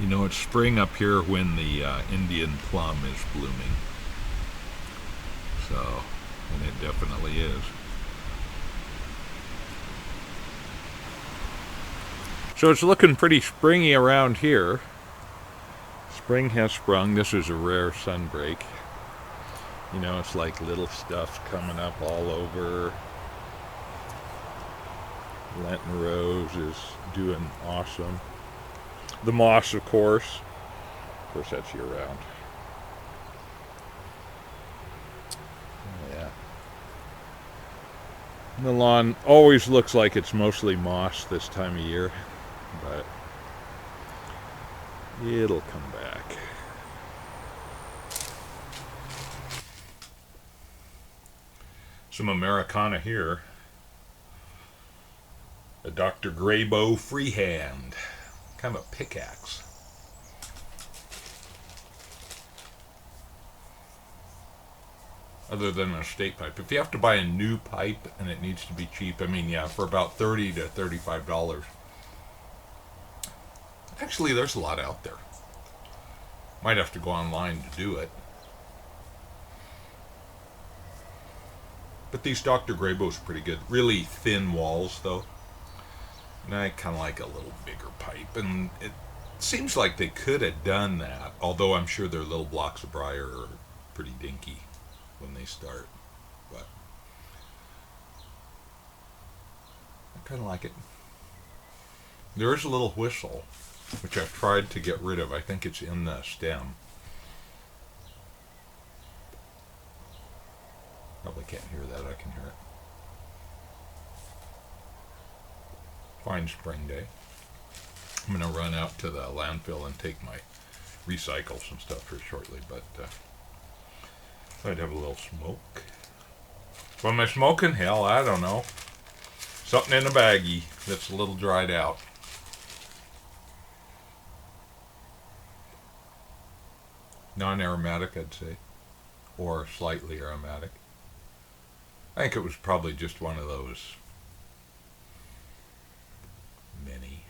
You know, it's spring up here when the Indian plum is blooming. So, and it definitely is. So it's looking pretty springy around here. Spring has sprung. This is a rare sunbreak. You know, it's like little stuff coming up all over. Lenten Rose is doing awesome. The moss, of course. Of course, that's year round. Yeah. And the lawn always looks like it's mostly moss this time of year, but it'll come back. Some Americana here. A Dr. Grabo Freehand. Kind of a pickaxe. Other than a state pipe. If you have to buy a new pipe and it needs to be cheap, I mean, yeah, for about $30 to $35. Actually, there's a lot out there. Might have to go online to do it. But these Dr. Grabos are pretty good. Really thin walls, though. And I kind of like a little bigger pipe. And it seems like they could have done that, although I'm sure their little blocks of briar are pretty dinky when they start. But I kind of like it. There is a little whistle, which I've tried to get rid of. I think it's in the stem. Probably can't hear that. I can hear it. Fine spring day. I'm going to run out to the landfill and take my recycles and stuff here shortly, but I'd have a little smoke. What am I smoking? Hell, I don't know. Something in a baggie that's a little dried out. Non-aromatic, I'd say. Or slightly aromatic. I think it was probably just one of those many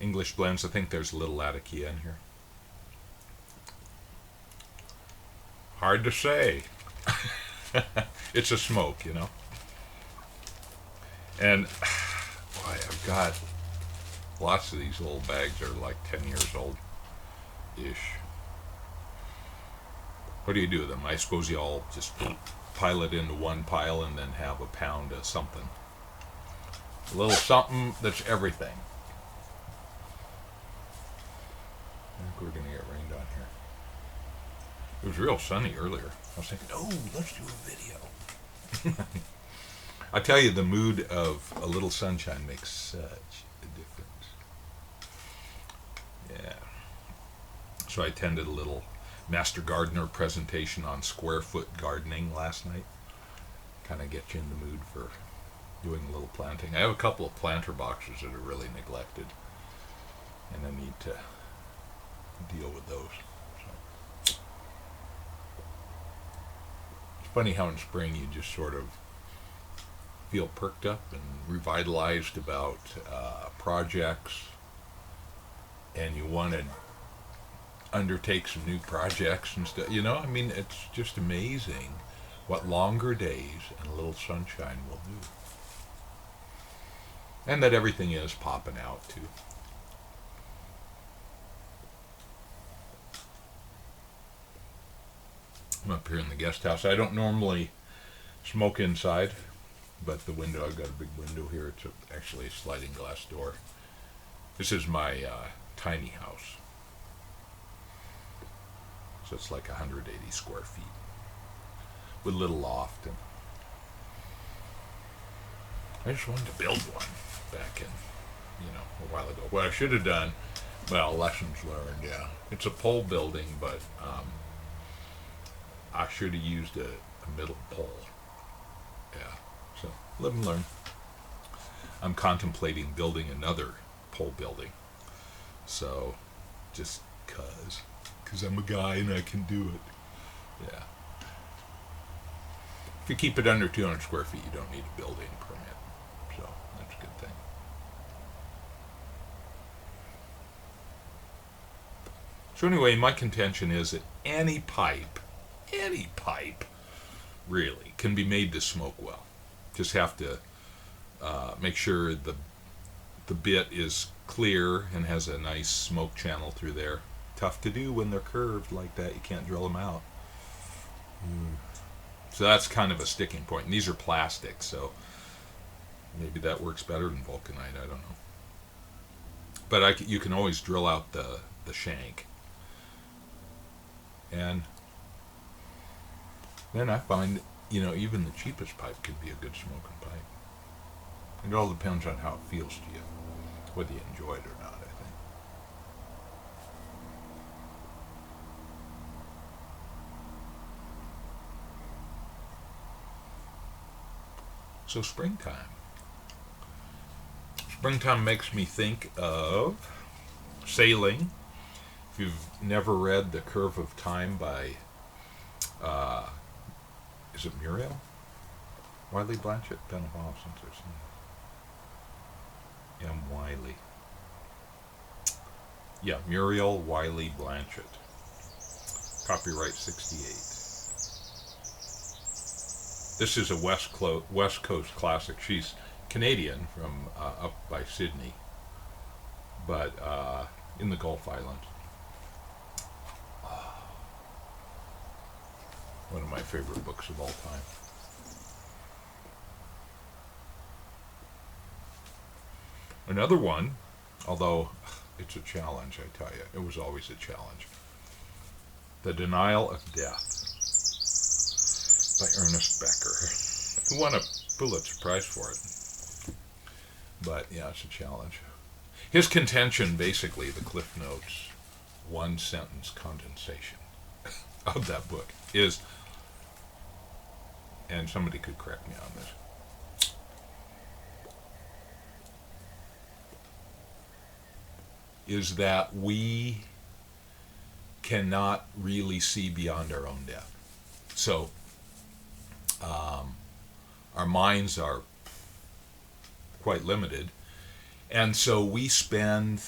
English blends. I think there's a little Latakia in here. Hard to say. It's a smoke, you know. And boy, I've got lots of these old bags are like 10 years old ish. What do you do with them? I suppose you all just pile it into one pile and then have a pound of something. A little something that's everything. I think we're going to get rained on here. It was real sunny earlier. I was thinking, oh, let's do a video. I tell you, the mood of a little sunshine makes such a difference. Yeah. So I attended a little Master Gardener presentation on square foot gardening last night. Kind of get you in the mood for doing a little planting. I have a couple of planter boxes that are really neglected, and I need to deal with those. So. It's funny how in spring you just sort of feel perked up and revitalized about projects, and you want to undertake some new projects and stuff. You know, I mean, it's just amazing what longer days and a little sunshine will do. And that everything is popping out, too. I'm up here in the guest house. I don't normally smoke inside, but the window, I've got a big window here. It's actually a sliding glass door. This is my tiny house. So it's like 180 square feet with a little loft. And I just wanted to build one back in, a while ago. What I should have done, well, lessons learned, yeah. It's a pole building, but I should have used a middle pole. Yeah, so live and learn. I'm contemplating building another pole building. So, just because I'm a guy and I can do it. Yeah. If you keep it under 200 square feet, you don't need a building permit. So, that's a good thing. So anyway, my contention is that any pipe, really, can be made to smoke well. Just have to make sure the bit is clear and has a nice smoke channel through there. Tough to do when they're curved like that. You can't drill them out. So that's kind of a sticking point. And these are plastic, so maybe that works better than vulcanite. I don't know. But you can always drill out the shank. And then I find, even the cheapest pipe can be a good smoking pipe. It all depends on how it feels to you, whether you enjoy it or not, I think. So springtime. Springtime makes me think of sailing. If you've never read The Curve of Time by, is it Muriel? Wiley Blanchett? Been a while since I've seen it. M. Wiley. Yeah, Muriel Wiley Blanchett. Copyright 68. This is a West Coast classic. She's Canadian from up by Sydney, but in the Gulf Islands. One of my favorite books of all time. Another one, although it's a challenge, I tell you. It was always a challenge. The Denial of Death by Ernest Becker, who won a Pulitzer Prize for it. But yeah, it's a challenge. His contention, basically, the Cliff Notes, one sentence condensation of that book is, and somebody could correct me on this, is that we cannot really see beyond our own death. So, our minds are quite limited, and so we spend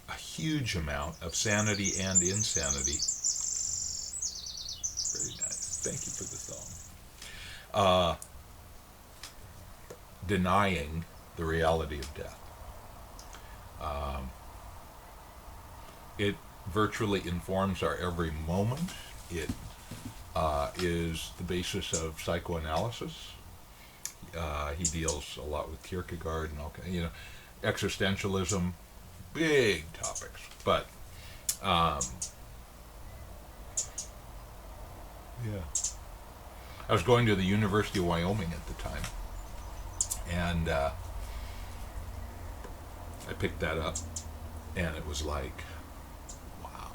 a huge amount of sanity and insanity. Very nice. Thank you for the song. Denying the reality of death. It virtually informs our every moment. It is the basis of psychoanalysis. He deals a lot with Kierkegaard and all kind, existentialism, big topics. But yeah, I was going to the University of Wyoming at the time, and I picked that up, and it was like, wow,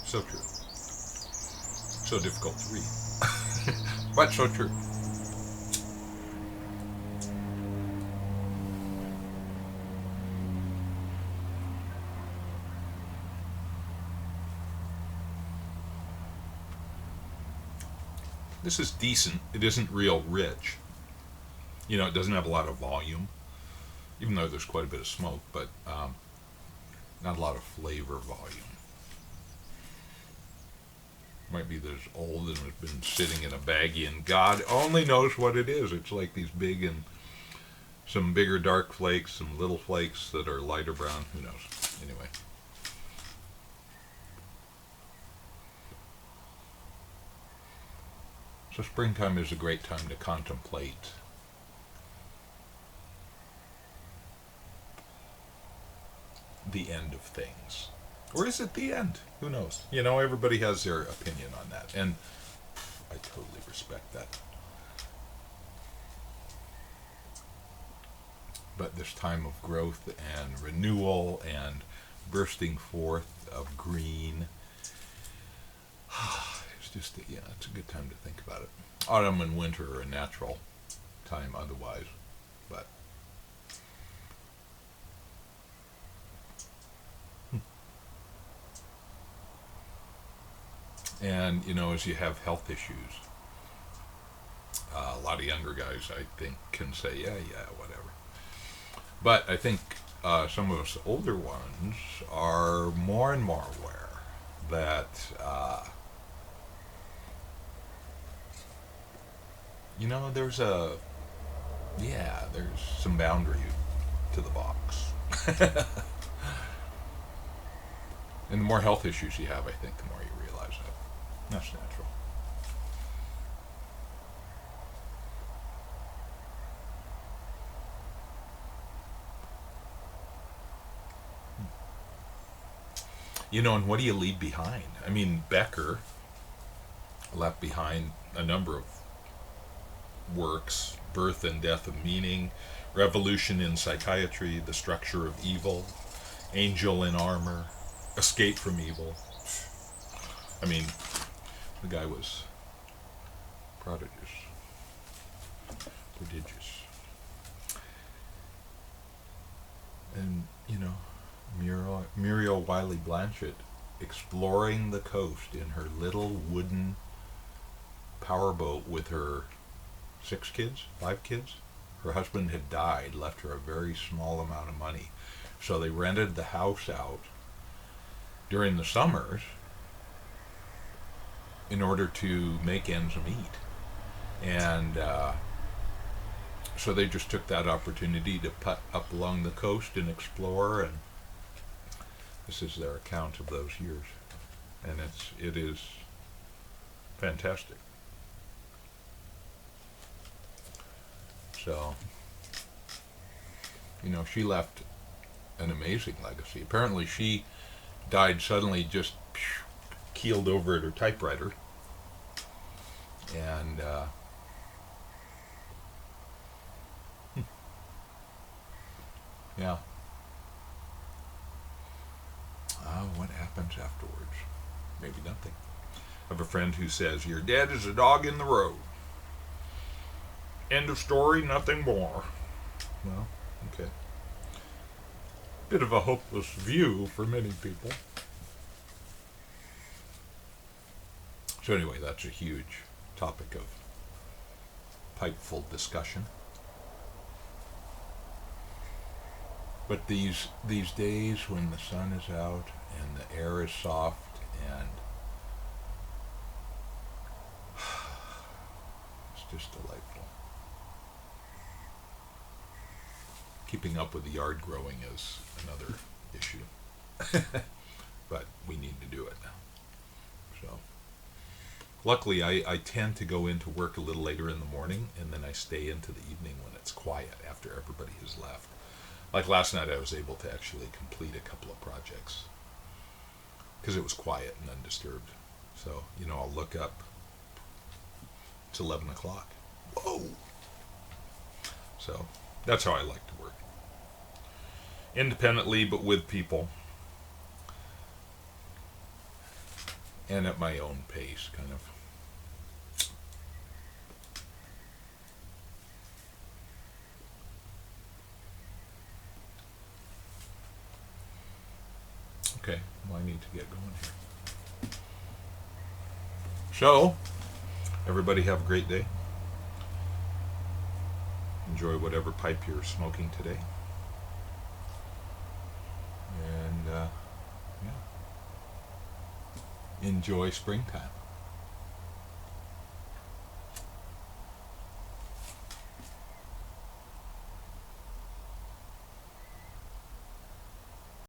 so true, so difficult to read, but so true. This is decent. It isn't real rich. It doesn't have a lot of volume, even though there's quite a bit of smoke, but not a lot of flavor volume. Might be that it's old and it's been sitting in a baggie, and God only knows what it is. It's like these big and some bigger dark flakes, some little flakes that are lighter brown. Who knows? Anyway. So springtime is a great time to contemplate the end of things. Or is it the end? Who knows? Everybody has their opinion on that, and I totally respect that. But this time of growth and renewal and bursting forth of green, it's just, it's a good time to think about it. Autumn and winter are a natural time otherwise, but and as you have health issues, a lot of younger guys, I think, can say, yeah, whatever. But I think some of us older ones are more and more aware that, there's there's some boundary to the box. And the more health issues you have, I think, the more you realize that. That's natural. And what do you leave behind? I mean, Becker left behind a number of works: Birth and Death of Meaning, Revolution in Psychiatry, The Structure of Evil, Angel in Armor, Escape from Evil. I mean, the guy was prodigious. And, Muriel Wiley Blanchett exploring the coast in her little wooden powerboat with her 5 kids. Her husband had died, left her a very small amount of money. So they rented the house out during the summers in order to make ends meet. And so they just took that opportunity to putt up along the coast and explore, and this is their account of those years. And it is fantastic. So, she left an amazing legacy. Apparently she died suddenly, just keeled over at her typewriter, and what happens afterwards? Maybe nothing. I have a friend who says, "You're dead as a dog in the road. End of story, nothing more." Well, okay. Bit of a hopeless view for many people. So anyway, that's a huge topic of pipeful discussion. But these days when the sun is out and the air is soft and it's just delightful. Keeping up with the yard growing is another issue. But we need to do it now. So luckily I tend to go into work a little later in the morning, and then I stay into the evening when it's quiet after everybody has left. Like last night, I was able to actually complete a couple of projects because it was quiet and undisturbed. So, I'll look up. It's 11 o'clock. Whoa! So, that's how I like to work. Independently, but with people. And at my own pace, kind of. Okay, well, I need to get going here. So, everybody have a great day. Enjoy whatever pipe you're smoking today. And, enjoy springtime.